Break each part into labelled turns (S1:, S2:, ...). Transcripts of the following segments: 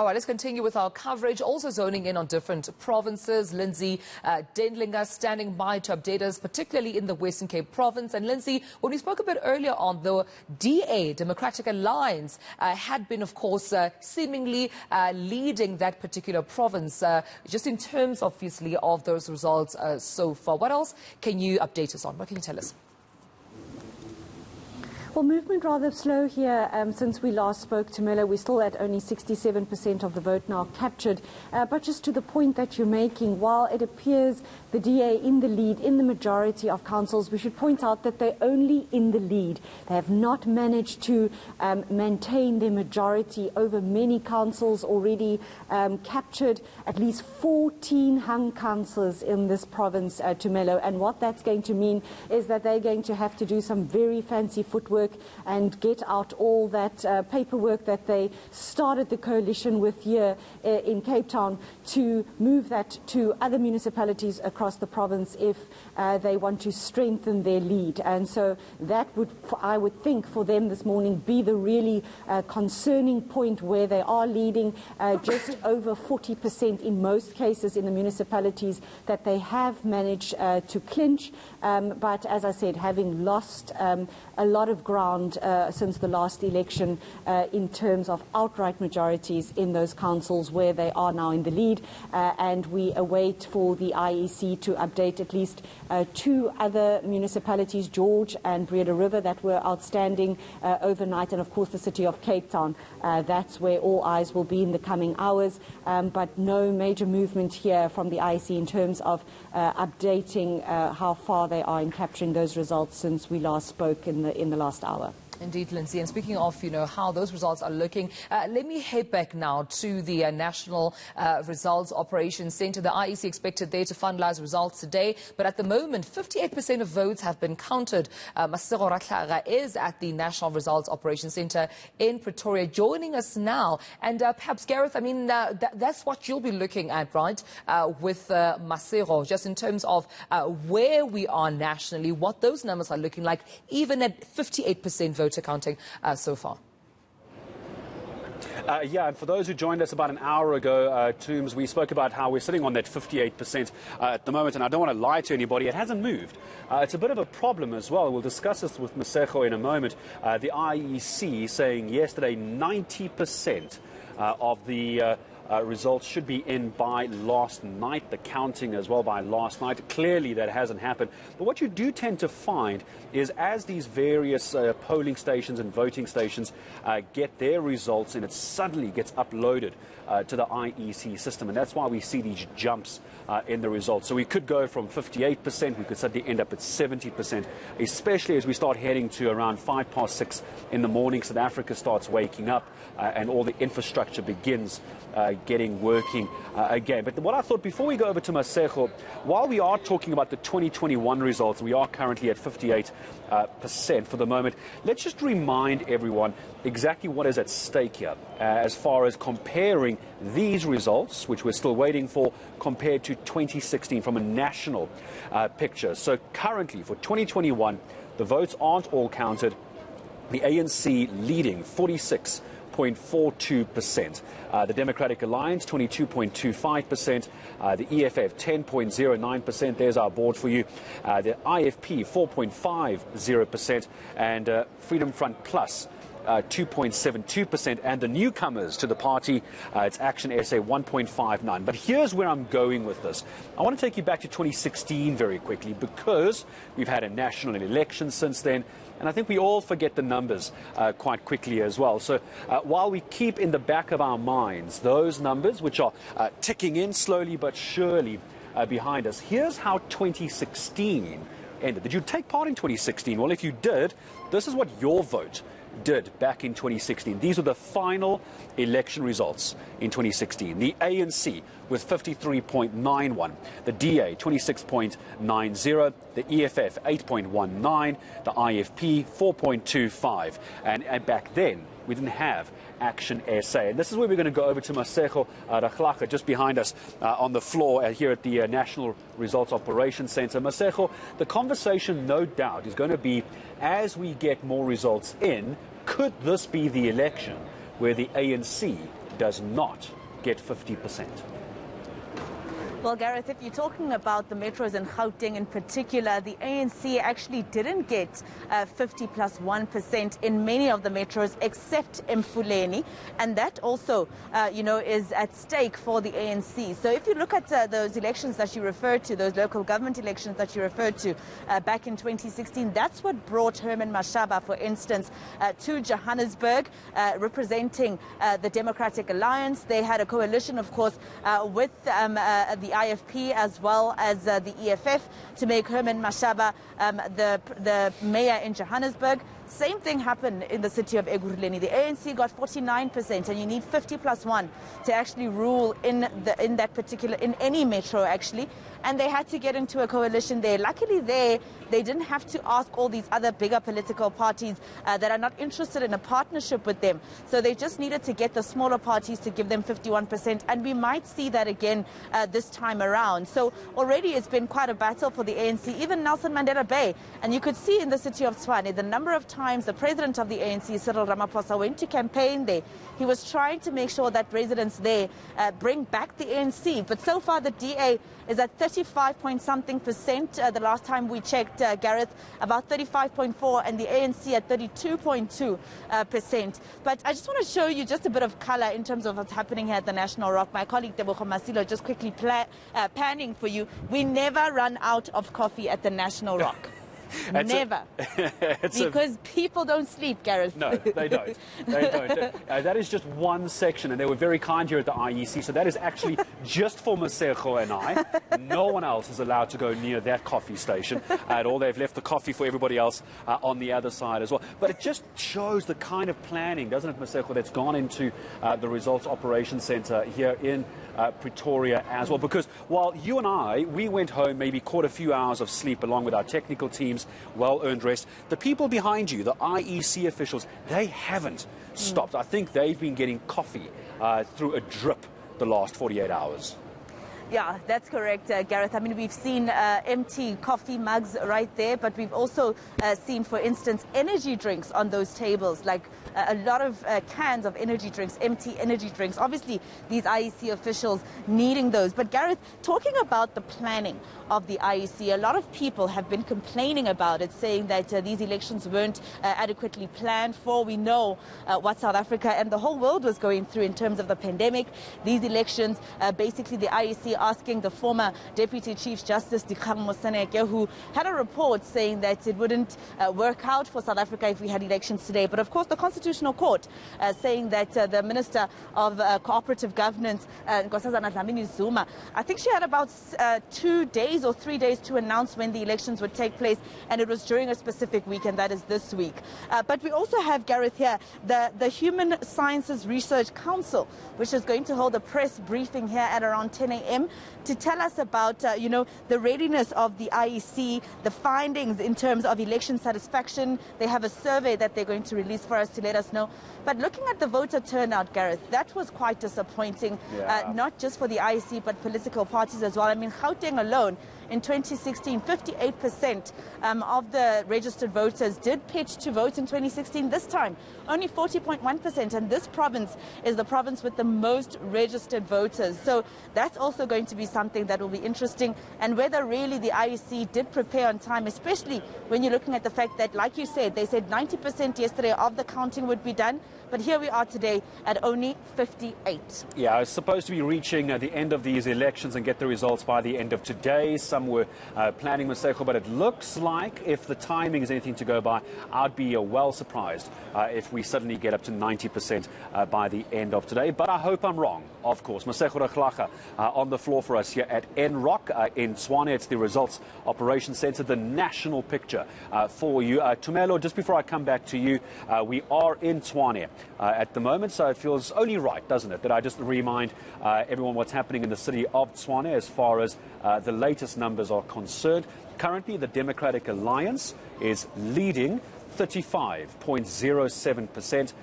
S1: All right, let's continue with our coverage. Also zoning in on different provinces. Lindsay Dendlinger standing by to update us, particularly in the Western Cape province. And Lindsay, when we spoke a bit earlier on, the DA, Democratic Alliance, had been, of course, seemingly leading that particular province, just in terms, obviously, of those results so far. What else can you update us on? What can you tell us?
S2: Well, movement rather slow here since we last spoke to Miller. We're still at only 67% of the vote now captured. But just to the point that you're making, while it appears the DA in the lead in the majority of councils, we should point out that they're only in the lead. They have not managed to maintain their majority over many councils already captured. At least 14 hung councillors in this province to Melo. And what that's going to mean is that they're going to have to do some very fancy footwork and get out all that paperwork that they started the coalition with here in Cape Town to move that to other municipalities across the province if they want to strengthen their lead. And so that would, I would think, for them this morning be the really concerning point where they are leading just over 40% in most cases in the municipalities that they have managed to clinch. But as I said, having lost a lot of ground since the last election in terms of outright majorities in those councils where they are now in the lead. And we await for the IEC to update at least two other municipalities, George and Breda River, that were outstanding overnight, and of course the city of Cape Town. That's where all eyes will be in the coming hours, but no major movement here from the IEC in terms of updating how far they are in capturing those results since we last spoke in the last hour.
S1: Indeed, Lindsay. And speaking of, how those results are looking, let me head back now to the National Results Operations Centre. The IEC expected there to finalise results today, but at the moment, 58% of votes have been counted. Masego Ratlaga is at the National Results Operations Centre in Pretoria, joining us now. And perhaps, Gareth, that's what you'll be looking at, right, with Masego, just in terms of where we are nationally, what those numbers are looking like, even at 58% vote accounting so far.
S3: Yeah, and for those who joined us about an hour ago, Toombs, we spoke about how we're sitting on that 58% at the moment, and I don't want to lie to anybody, it hasn't moved. It's a bit of a problem as well. We'll discuss this with Masego in a moment. The IEC saying yesterday 90% of the results should be in by last night, the counting as well by last night. Clearly that hasn't happened. But what you do tend to find is as these various polling stations and voting stations get their results, and it suddenly gets uploaded to the IEC system. And that's why we see these jumps in the results. So we could go from 58%, we could suddenly end up at 70%, especially as we start heading to around 6:05 in the morning. South Africa starts waking up and all the infrastructure begins getting working again. But what I thought, before we go over to Masego, while we are talking about the 2021 results, we are currently at 58% for the moment, let's just remind everyone exactly what is at stake here as far as comparing these results, which we're still waiting for, compared to 2016 from a national picture. So currently for 2021, the votes aren't all counted. The ANC leading 46.42%. The Democratic Alliance, 22.25%. The EFF, 10.09%. There's our board for you. The IFP, 4.50%. And Freedom Front Plus, 2.72%, and the newcomers to the party, it's Action SA, 1.59. But here's where I'm going with this. I want to take you back to 2016 very quickly, because we've had a national election since then, and I think we all forget the numbers quite quickly as well. So while we keep in the back of our minds those numbers, which are ticking in slowly but surely behind us, here's how 2016 ended. Did you take part in 2016? Well, if you did, this is what your vote did back in 2016. These were the final election results in 2016. The ANC with 53.91, the DA 26.90, the EFF 8.19, the IFP 4.25, and back then we didn't have Action SA. And this is where we're going to go over to Masego Ratlaga, just behind us on the floor here at the National Results Operations Centre. Masego, the conversation no doubt is going to be, as we get more results in, could this be the election where the ANC does not get 50%.
S4: Well, Gareth, if you're talking about the metros in Gauteng in particular, the ANC actually didn't get 50 plus 1% in many of the metros except Mfuleni. And that also, is at stake for the ANC. So if you look at those elections that you referred to, those local government elections that you referred to back in 2016, that's what brought Herman Mashaba, for instance, to Johannesburg, representing the Democratic Alliance. They had a coalition, of course, with the IFP as well as the EFF to make Herman Mashaba the mayor in Johannesburg. Same thing happened in the city of Ekurhuleni. The ANC got 49%, and you need 50 plus 1 to actually rule in any metro, actually. And they had to get into a coalition there. Luckily they didn't have to ask all these other bigger political parties that are not interested in a partnership with them. So they just needed to get the smaller parties to give them 51%, and we might see that again this time around. So already it's been quite a battle for the ANC, even Nelson Mandela Bay. And you could see in the city of Tshwane the number of times the president of the ANC, Cyril Ramaphosa, went to campaign there. He was trying to make sure that residents there bring back the ANC. But so far the DA is at 35 point something percent. The last time we checked, Gareth, about 35.4, and the ANC at 32.2%. But I just want to show you just a bit of color in terms of what's happening here at the National Rock. My colleague Tebogo Masilo just quickly panning for you. We never run out of coffee at the National Rock. Never. Because people don't sleep, Gareth.
S3: No, they don't. They don't. That is just one section, and they were very kind here at the IEC. So that is actually just for Masego and I. No one else is allowed to go near that coffee station at all. They've left the coffee for everybody else on the other side as well. But it just shows the kind of planning, doesn't it, Masego, that's gone into the Results Operations Centre here in Pretoria as well. Because while you and I, we went home, maybe caught a few hours of sleep along with our technical teams, well-earned rest, the people behind you, the IEC officials, they haven't stopped. I think they've been getting coffee through a drip the last 48 hours.
S4: Yeah, that's correct, Gareth. I mean, we've seen empty coffee mugs right there, but we've also seen, for instance, energy drinks on those tables, like a lot of cans of energy drinks, empty energy drinks. Obviously, these IEC officials needing those. But Gareth, talking about the planning of the IEC, a lot of people have been complaining about it, saying that these elections weren't adequately planned for. We know what South Africa and the whole world was going through in terms of the pandemic. These elections, basically the IEC asking the former Deputy Chief Justice Dikgang Moseneke, who had a report saying that it wouldn't work out for South Africa if we had elections today. But of course, the Constitutional Court saying that the Minister of Cooperative Governance, Nkosazana Dlamini Zuma, I think she had about 2 days or 3 days to announce when the elections would take place, and it was during a specific week, and that is this week. But we also have, Gareth, here, the Human Sciences Research Council, which is going to hold a press briefing here at around 10 a.m. to tell us about, the readiness of the IEC, the findings in terms of election satisfaction. They have a survey that they're going to release for us to let us know. But looking at the voter turnout, Gareth, that was quite disappointing, not just for the IEC, but political parties as well. I mean, Gauteng alone, in 2016, 58% of the registered voters did pitch to vote in 2016. This time, only 40.1%. And this province is the province with the most registered voters. So that's also going to be something that will be interesting. And whether really the IEC did prepare on time, especially when you're looking at the fact that, like you said, they said 90% yesterday of the counting would be done. But here we are today at only 58.
S3: Yeah, I was supposed to be reaching the end of these elections and get the results by the end of today. Some were planning Masego, but it looks like, if the timing is anything to go by, I'd be well surprised if we suddenly get up to 90% by the end of today. But I hope I'm wrong, of course. Masego Rakhlaga on the floor for us here at NROC in Tshwane. It's the Results Operations Centre, the national picture for you. Tumelo, just before I come back to you, we are in Tshwane at the moment, so it feels only right, doesn't it, that I just remind everyone what's happening in the city of Tshwane as far as the latest numbers are concerned. Currently, the Democratic Alliance is leading 35.07%.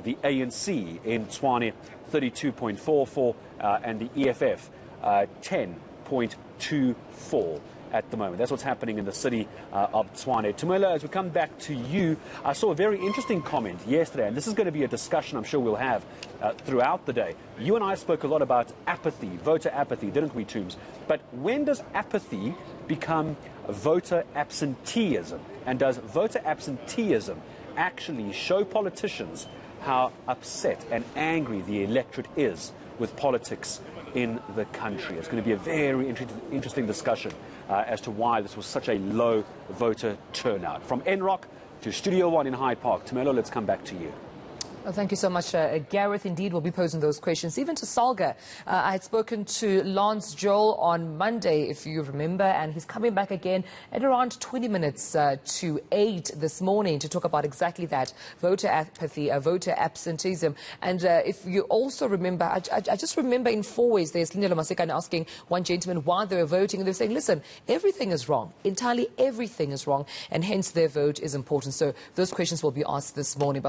S3: The ANC in Tshwane 32.44%, and the EFF 10.24%. at the moment. That's what's happening in the city of Tshwane. Tumela, as we come back to you, I saw a very interesting comment yesterday, and this is going to be a discussion I'm sure we'll have throughout the day. You and I spoke a lot about apathy, voter apathy, didn't we, Toombs? But when does apathy become voter absenteeism? And does voter absenteeism actually show politicians how upset and angry the electorate is with politics in the country? It's going to be a very interesting discussion as to why this was such a low voter turnout. From NROC to Studio One in Hyde Park. Tumelo, let's come back to you.
S1: Well, thank you so much, Gareth. Indeed, we'll be posing those questions. Even to Salga, I had spoken to Lance Joel on Monday, if you remember, and he's coming back again at around 20 minutes to 8 this morning to talk about exactly that, voter apathy, voter absenteeism. And if you also remember, I just remember in 4 ways, there's Lindelo Masekane asking one gentleman why they were voting, and they're saying, listen, everything is wrong, entirely everything is wrong, and hence their vote is important. So those questions will be asked this morning.